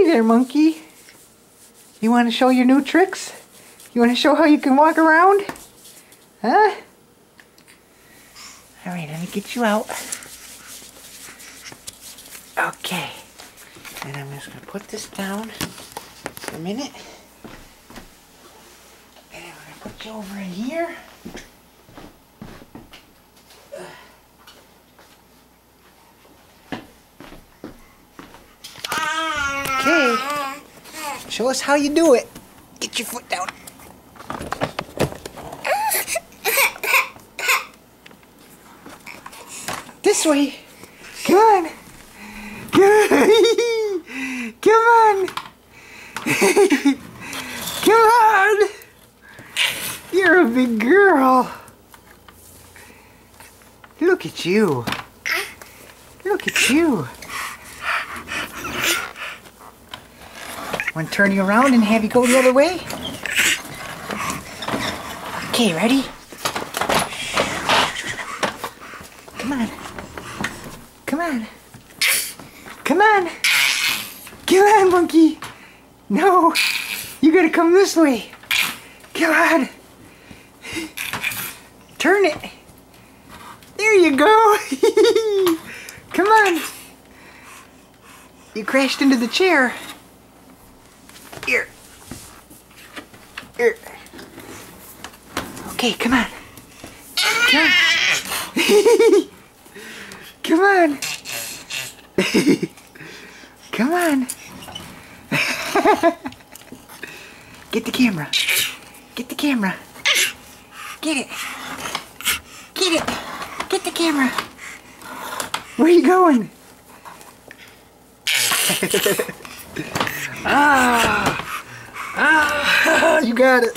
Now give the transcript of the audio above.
Hey there, monkey. You want to show your new tricks? You want to show how you can walk around? Huh? Alright, let me get you out. Okay. And I'm just going to put this down for a minute. And I'm going to put you over in here. Okay. Show us how you do it. Get your foot down. This way. Come on. Come on. Come on. You're a big girl. Look at you. Look at you. Want to turn you around and have you go the other way? Okay, ready? Come on. Come on. Come on. Come on, monkey. No. You gotta come this way. Come on. Turn it. There you go. Come on. You crashed into the chair. Here. Here. Okay, come on. Come on. Come on. Come on. Get the camera. Get the camera. Get it. Get it. Get the camera. Where are you going? Ah, you got it.